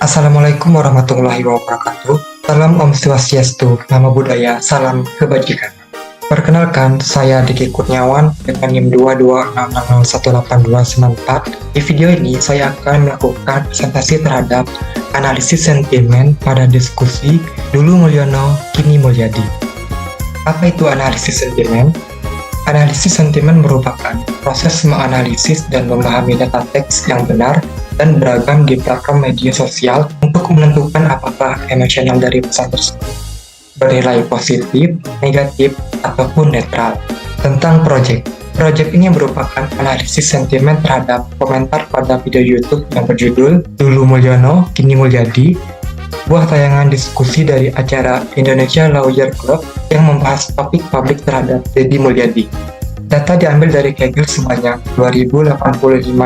Assalamualaikum warahmatullahi wabarakatuh. Salam Om Swastiastu, Namo Buddhaya, salam kebajikan. Perkenalkan, saya Diki Kurniawan dengan NIM 226601824. Di video ini, saya akan melakukan presentasi terhadap analisis sentimen pada diskusi Dulu Mulyono, Kini Mulyadi. Apa itu analisis sentimen? Analisis sentimen merupakan proses menganalisis dan memahami data teks yang benar dan beragam di platform media sosial untuk menentukan apakah emosional dari pesan tersebut bernilai positif, negatif, ataupun netral. Tentang project ini merupakan analisis sentimen terhadap komentar pada video YouTube yang berjudul Dulu Mulyono, Kini Mulyadi, sebuah tayangan diskusi dari acara Indonesia Lawyer Club yang membahas topik publik terhadap Deddy Mulyadi. Data diambil dari Kaggle sebanyak 2085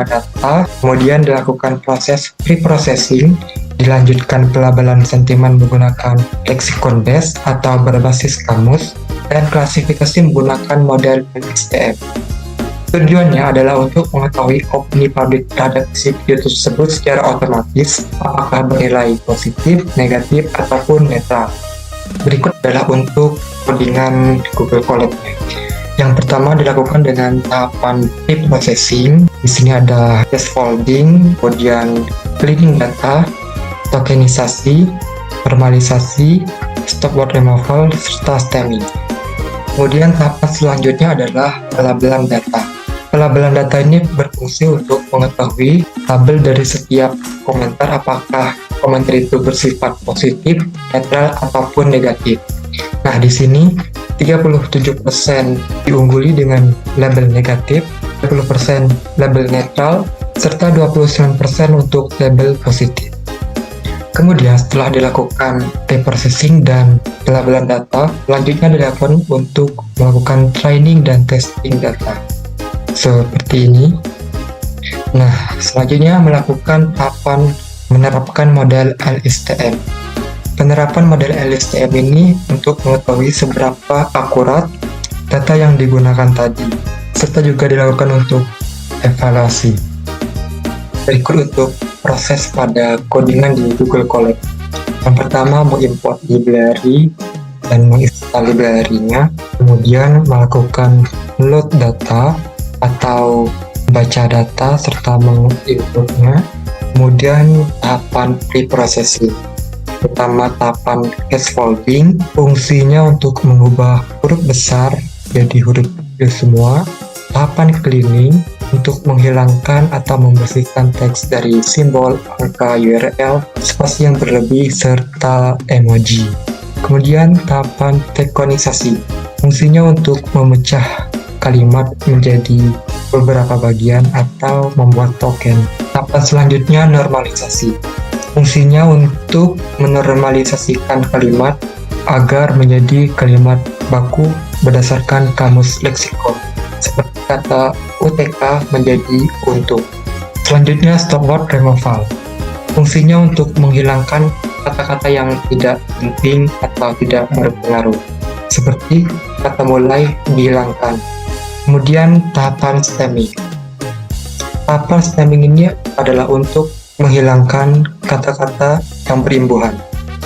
data, kemudian dilakukan proses pre-processing, dilanjutkan pelabelan sentimen menggunakan lexicon base atau berbasis kamus, dan klasifikasi menggunakan model LSTM. Tujuannya adalah untuk mengetahui opini publik terhadap isi video tersebut secara otomatis, apakah bernilai positif, negatif, ataupun netral. Berikut adalah untuk codingan Google Colab-nya. Yang pertama dilakukan dengan tahapan pre-processing. Di sini ada scaffolding, kemudian cleaning data, tokenisasi, formalisasi, stop word removal, serta stemming. Kemudian tahapan selanjutnya adalah pelabelan data. Pelabelan data ini berfungsi untuk mengetahui label dari setiap komentar apakah komentar itu bersifat positif, netral, ataupun negatif. Nah, di sini 37% diungguli dengan label negatif, 30% label netral, serta 29% untuk label positif. Kemudian setelah dilakukan pre-processing dan pelabelan data, selanjutnya dilakukan untuk melakukan training dan testing data. Seperti ini. Nah, selanjutnya melakukan tahapan menerapkan model LSTM. Penerapan model LSTM ini untuk mengetahui seberapa akurat data yang digunakan tadi, serta juga dilakukan untuk evaluasi. Berikut untuk proses pada codingan di Google Colab. Yang pertama, mengimport library dan menginstal library-nya, kemudian melakukan load data atau baca data serta menginputnya, kemudian tahapan pre-processing. Pertama, tahapan scaffolding, fungsinya untuk mengubah huruf besar jadi huruf kecil semua. Tahapan cleaning, untuk menghilangkan atau membersihkan teks dari simbol, angka, URL, spasi yang berlebih, serta emoji. Kemudian tahapan tokenisasi, fungsinya untuk memecah kalimat menjadi beberapa bagian atau membuat token. Tahapan selanjutnya normalisasi, fungsinya untuk menormalisasikan kalimat agar menjadi kalimat baku berdasarkan kamus leksikon, seperti kata UTK menjadi untuk. Selanjutnya stop word removal, fungsinya untuk menghilangkan kata-kata yang tidak penting atau tidak berpengaruh, seperti kata mulai dihilangkan. Kemudian tahapan stemming. Tahapan stemming ini adalah untuk menghilangkan kata-kata yang berimbuhan,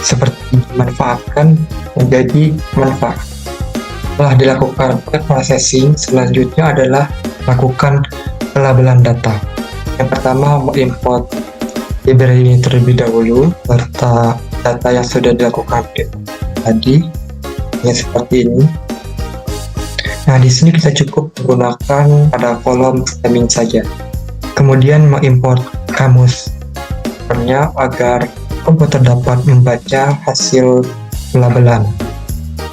seperti dimanfaatkan menjadi manfaat. Setelah dilakukan pre-processing, selanjutnya adalah lakukan pelabelan data. Yang pertama, mengimport library ini terlebih dahulu, serta data yang sudah dilakukan tadi, yang seperti ini. Nah, di sini kita cukup menggunakan pada kolom stemming saja. Kemudian mengimport kamus agar komputer dapat membaca hasil pelabelan.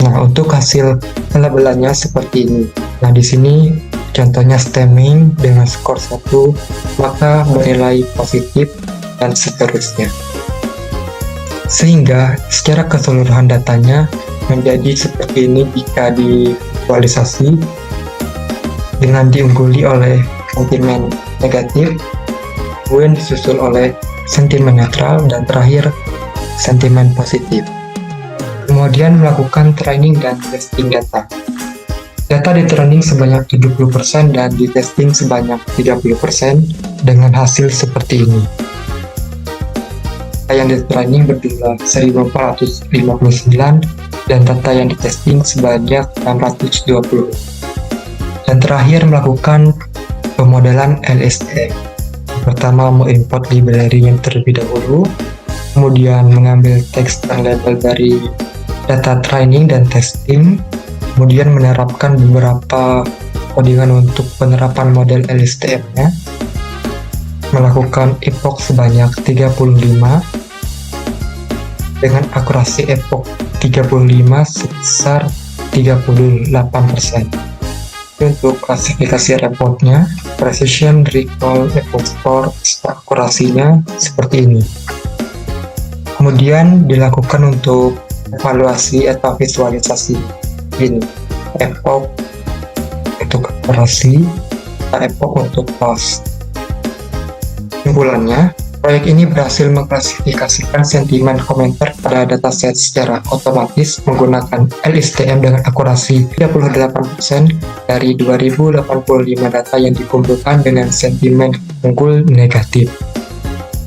Nah, untuk hasil pelabelannya seperti ini. Nah, di sini contohnya stemming dengan skor 1, maka bernilai positif dan seterusnya. Sehingga secara keseluruhan datanya menjadi seperti ini jika divisualisasi dengan diungguli oleh sentimen negatif, kemudian disusul oleh sentimen netral, dan terakhir sentimen positif. Kemudian melakukan training dan testing data. Data di training sebanyak 70% dan di testing sebanyak 30% dengan hasil seperti ini. Data yang di-training berjumlah 1459 dan data yang di-testing sebanyak 620. Dan terakhir melakukan pemodelan LSTM. Pertama, mengimport library yang terlebih dahulu, kemudian mengambil teks dan label dari data training dan testing, kemudian menerapkan beberapa codingan untuk penerapan model LSTM-nya, melakukan epoch sebanyak 35 dengan akurasi epoch 35 sebesar 38%. Untuk klasifikasi reportnya, precision, recall, epoch score, akurasinya seperti ini. Kemudian dilakukan untuk evaluasi atau visualisasi ini, epoch untuk akurasi, epoch untuk loss. Kesimpulannya, proyek ini berhasil mengklasifikasikan sentimen komentar pada dataset secara otomatis menggunakan LSTM dengan akurasi 38% dari 2085 data yang dikumpulkan dengan sentimen unggul negatif.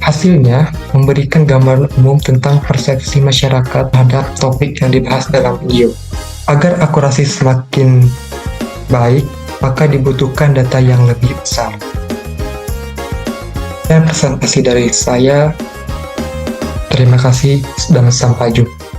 Hasilnya memberikan gambaran umum tentang persepsi masyarakat terhadap topik yang dibahas dalam video. Agar akurasi semakin baik, maka dibutuhkan data yang lebih besar. Dan presentasi dari saya, terima kasih dan sampai jumpa.